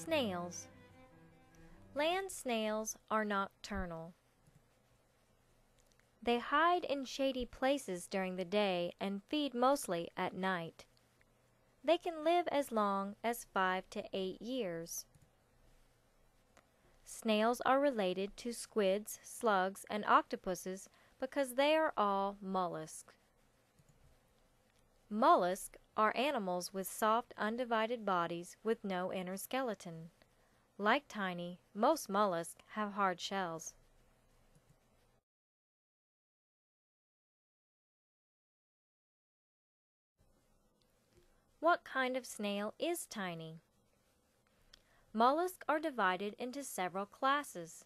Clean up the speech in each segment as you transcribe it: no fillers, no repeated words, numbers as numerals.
Snails. Land snails are nocturnal. They hide in shady places during the day and feed mostly at night. They can live as long as 5 to 8 years. Snails are related to squids, slugs, and octopuses because they are all mollusks. Mollusks are animals with soft, undivided bodies with no inner skeleton. Like Tiny, most mollusks have hard shells. What kind of snail is Tiny? Mollusks are divided into several classes.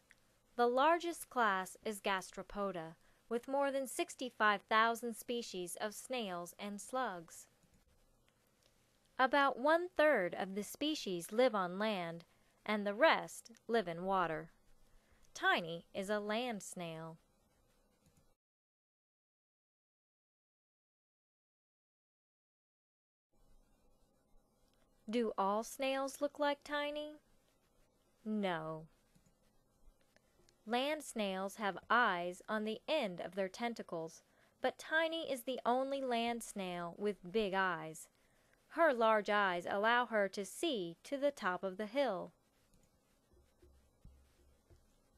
The largest class is Gastropoda, with more than 65,000 species of snails and slugs. About 1/3 of the species live on land, and the rest live in water. Tiny is a land snail. Do all snails look like Tiny? No. Land snails have eyes on the end of their tentacles, but Tiny is the only land snail with big eyes. Her large eyes allow her to see to the top of the hill.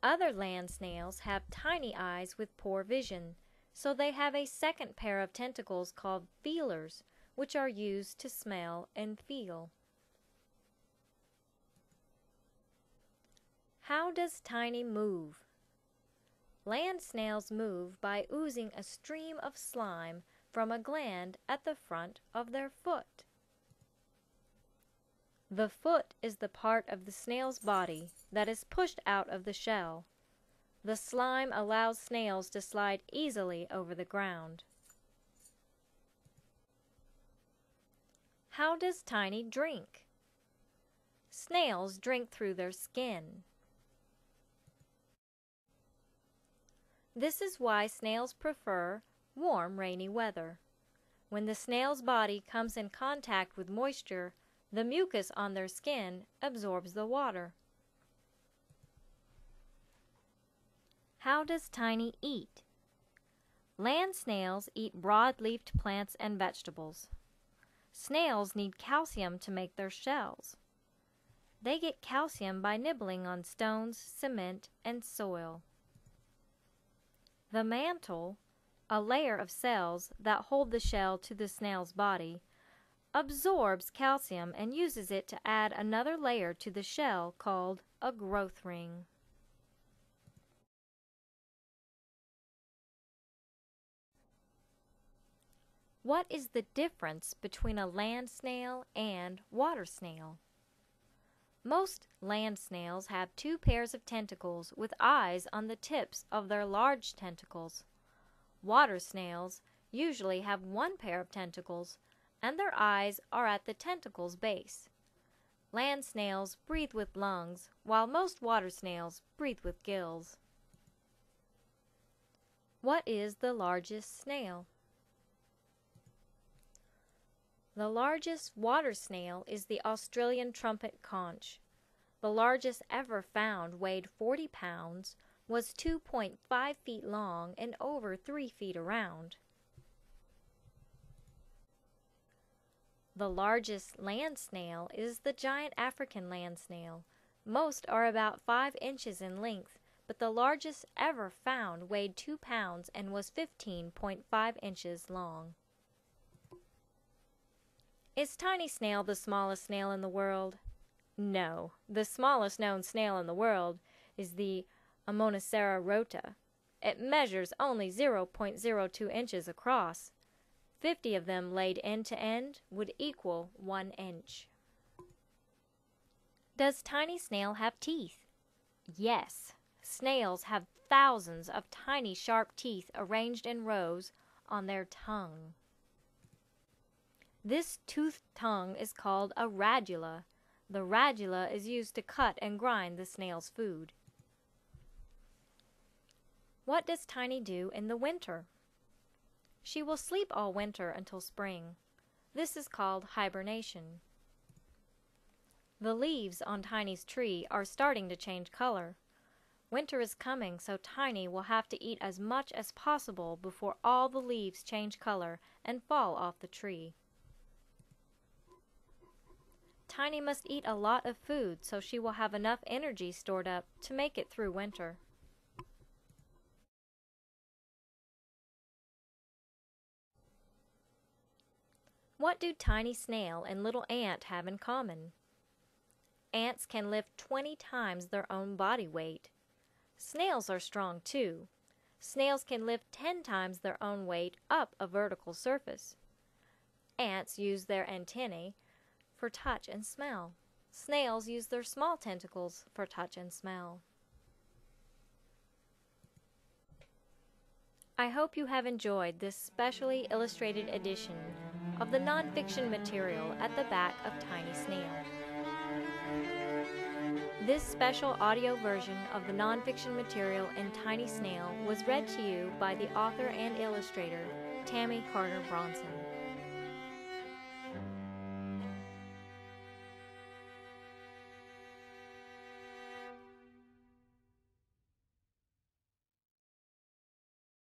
Other land snails have tiny eyes with poor vision, so they have a second pair of tentacles called feelers, which are used to smell and feel. How does Tiny move? Land snails move by oozing a stream of slime from a gland at the front of their foot. The foot is the part of the snail's body that is pushed out of the shell. The slime allows snails to slide easily over the ground. How does Tiny drink? Snails drink through their skin. This is why snails prefer warm, rainy weather. When the snail's body comes in contact with moisture, the mucus on their skin absorbs the water. How does Tiny eat? Land snails eat broad-leafed plants and vegetables. Snails need calcium to make their shells. They get calcium by nibbling on stones, cement, and soil. The mantle, a layer of cells that hold the shell to the snail's body, absorbs calcium and uses it to add another layer to the shell called a growth ring. What is the difference between a land snail and water snail? Most land snails have 2 pairs of tentacles with eyes on the tips of their large tentacles. Water snails usually have 1 pair of tentacles, and their eyes are at the tentacle's base. Land snails breathe with lungs, while most water snails breathe with gills. What is the largest snail? The largest water snail is the Australian trumpet conch. The largest ever found weighed 40 pounds, was 2.5 feet long, and over 3 feet around. The largest land snail is the giant African land snail. Most are about 5 inches in length, but the largest ever found weighed 2 pounds and was 15.5 inches long. Is Tiny Snail the smallest snail in the world? No, the smallest known snail in the world is the Amonacera rota. It measures only 0.02 inches across. 50 of them laid end to end would equal 1 inch. Does Tiny Snail have teeth? Yes, snails have thousands of tiny sharp teeth arranged in rows on their tongue. This toothed tongue is called a radula. The radula is used to cut and grind the snail's food. What does Tiny do in the winter? She will sleep all winter until spring. This is called hibernation. The leaves on Tiny's tree are starting to change color. Winter is coming, so Tiny will have to eat as much as possible before all the leaves change color and fall off the tree. Tiny must eat a lot of food so she will have enough energy stored up to make it through winter. What do Tiny Snail and Little Ant have in common? Ants can lift 20 times their own body weight. Snails are strong too. Snails can lift 10 times their own weight up a vertical surface. Ants use their antennae for touch and smell. Snails use their small tentacles for touch and smell. I hope you have enjoyed this specially illustrated edition of the nonfiction material at the back of Tiny Snail. This special audio version of the nonfiction material in Tiny Snail was read to you by the author and illustrator, Tammy Carter Bronson.